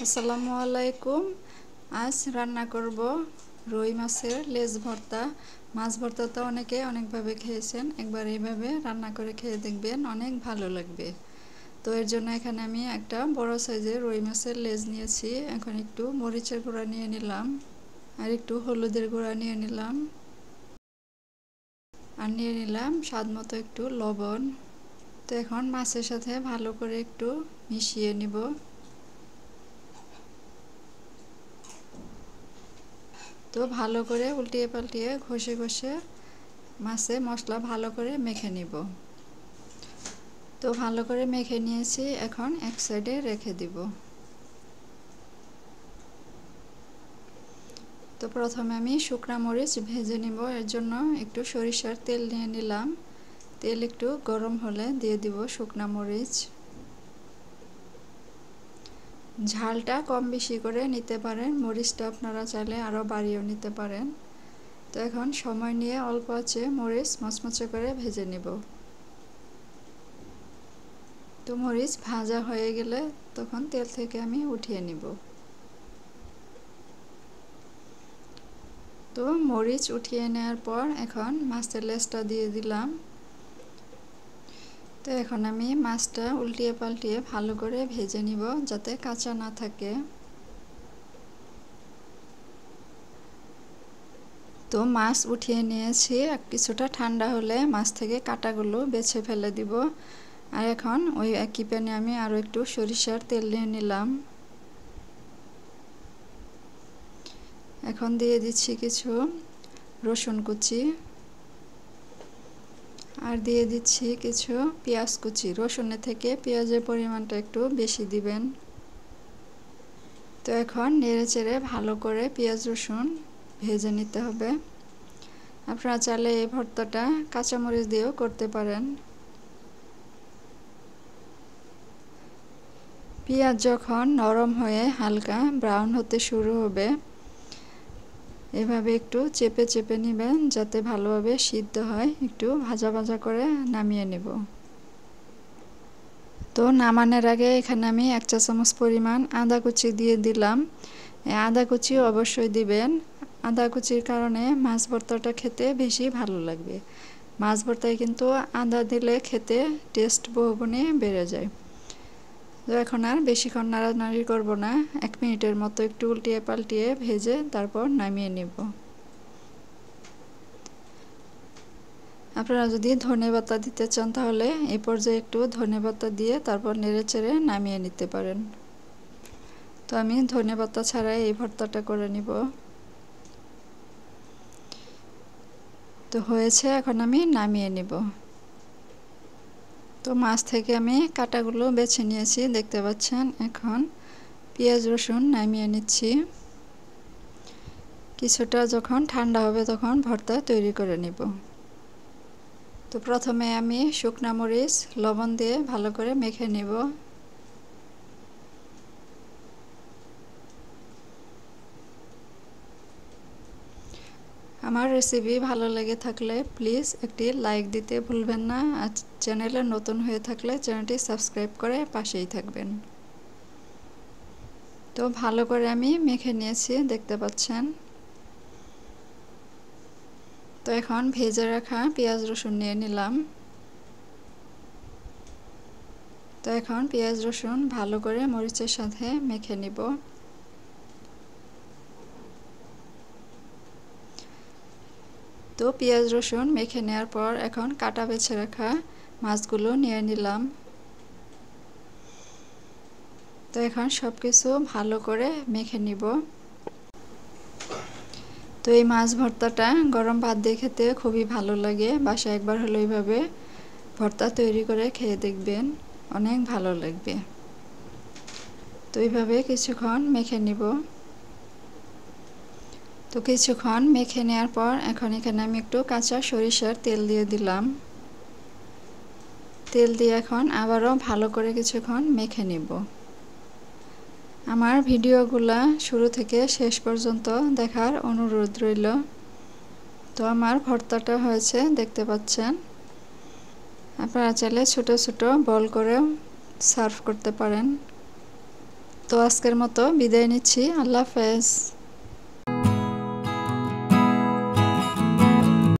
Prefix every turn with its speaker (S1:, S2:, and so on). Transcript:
S1: আসসালামু আলাইকুম। আজ রান্না করব রুই মাছের লেজ ভর্তা। মাছ ভর্তা তো অনেকে অনেকভাবে খেয়েছেন, একবার এইভাবে রান্না করে খেয়ে দেখবেন, অনেক ভালো লাগবে। তো এর জন্য এখানে আমি একটা বড় সাইজের রুই মাছের লেজ নিয়েছি। এখন একটু মরিচের গুঁড়া নিয়ে নিলাম, আর একটু হলুদের গুঁড়া নিয়ে নিলাম, আর নিয়ে নিলাম স্বাদ মতো একটু লবণ। তো এখন মাছের সাথে ভালো করে একটু মিশিয়ে নিব। তো ভালো করে উল্টিয়ে পাল্টিয়ে ঘষে ঘষে মাছে মশলা ভালো করে মেখে নিব। তো ভালো করে মেখে নিয়েছি, এখন এক সাইডে রেখে দিব। তো প্রথমে আমি শুকনা মরিচ ভেজে নিব। এর জন্য একটু সরিষার তেল নিয়ে নিলাম। তেল একটু গরম হলে দিয়ে দিব শুকনা মরিচ। ঝালটা কম বেশি করে নিতে পারেন, মরিচটা আপনারা চাইলে আরও বাড়িয়েও নিতে পারেন। তো এখন সময় নিয়ে অল্প আঁচে মরিচ মচমচে করে ভেজে নিব। তো মরিচ ভাজা হয়ে গেলে তখন তেল থেকে আমি উঠিয়ে নিব। তো মরিচ উঠিয়ে নেওয়ার পর এখন মাছের লেজটা দিয়ে দিলাম। তো এখন আমি মাছটা উল্টিয়ে পাল্টিয়ে ভালো করে ভেজে নিব, যাতে কাঁচা না থাকে। তো মাছ উঠিয়ে নিয়েছি, কিছুটা ঠান্ডা হলে মাছ থেকে কাঁটাগুলো বেছে ফেলে দিব। আর এখন ওই একই প্যানে আমি আরও একটু সরিষার তেল নিয়ে নিলাম। এখন দিয়ে দিচ্ছি কিছু রসুন কুচি, আর দিয়ে দিচ্ছি কিছু পেঁয়াজ কুচি। রসুনের থেকে পেঁয়াজের পরিমাণটা একটু বেশি দিবেন। তো এখন নেড়ে চেড়ে ভালো করে পেঁয়াজ রসুন ভেজে নিতে হবে। আপনারা চাইলে এই ভর্তাটা কাঁচামরিচ দিয়েও করতে পারেন। পেঁয়াজ যখন নরম হয়ে হালকা ব্রাউন হতে শুরু হবে, এভাবে একটু চেপে চেপে নেবেন, যাতে ভালোভাবে সিদ্ধ হয়। একটু ভাজা ভাজা করে নামিয়ে নেব। তো নামানোর আগে এখানে আমি 1 চা চামচ পরিমাণ আদা কুচি দিয়ে দিলাম। আদা কুচি অবশ্যই দিবেন। আদা কুচির কারণে মাছ ভর্তাটা খেতে বেশি ভালো লাগবে। মাছ ভর্তায় কিন্তু আদা দিলে খেতে টেস্ট বহুগুণে বেড়ে যায়। তো এখন আর বেশিক্ষণ নাড়ানাড়ি করব না, 1 মিনিটের মতো একটু উল্টিয়ে পাল্টিয়ে ভেজে তারপর নামিয়ে নেব। আপনারা যদি ধনেপাতা দিতে চান তাহলে এই পর্যায়ে একটু ধনেপাতা দিয়ে তারপর নেড়েচেড়ে নামিয়ে নিতে পারেন। তো আমি ধনেপাতা ছাড়াই এই ভর্তাটা করে নিব। তো হয়েছে, এখন আমি নামিয়ে নিব। তো মাছ থেকে আমি কাঁটাগুলো বেছে নিয়েছি, দেখতে পাচ্ছেন। এখন পেঁয়াজ রসুন নামিয়ে নিচ্ছি। কিছুটা যখন ঠান্ডা হবে তখন ভর্তা তৈরি করে নিব। তো প্রথমে আমি শুকনা মরিচ লবণ দিয়ে ভালো করে মেখে নিব। আমার রেসিপি ভালো লেগে থাকলে প্লিজ একটি লাইক দিতে ভুলবেন না, আর চ্যানেলে নতুন হয়ে থাকলে চ্যানেলটি সাবস্ক্রাইব করে পাশেই থাকবেন। তো ভালো করে আমি মেখে নিয়েছি, দেখতে পাচ্ছেন। তো এখন ভেজে রাখা পেঁয়াজ রসুন নিয়ে নিলাম। তো এখন পেঁয়াজ রসুন ভালো করে মরিচের সাথে মেখে নিব। তো পেঁয়াজ রসুন মেখে নেওয়ার পর এখন কাটা বেছে রাখা মাছগুলো নিয়ে নিলাম। তো এখন সব কিছু ভালো করে মেখে নিব। তো এই মাছ ভর্তাটা গরম ভাত দিয়ে খেতে খুবই ভালো লাগে। বাসায় একবার হলো এইভাবে ভর্তা তৈরি করে খেয়ে দেখবেন, অনেক ভালো লাগবে। তো এইভাবে কিছুক্ষণ মেখে নিব। তো কিছুক্ষণ মেখে নেওয়ার পর এখন এখানে আমি একটু কাঁচা সরিষার তেল দিয়ে দিলাম। তেল দিয়ে এখন আবারও ভালো করে কিছুক্ষণ মেখে নিব। আমার ভিডিওগুলা শুরু থেকে শেষ পর্যন্ত দেখার অনুরোধ রইল। তো আমার ভর্তাটা হয়েছে, দেখতে পাচ্ছেন। আপনারা চাইলে ছোট ছোট বল করেও সার্ভ করতে পারেন। তো আজকের মতো বিদায় নিচ্ছি। আল্লাহ হাফেজ।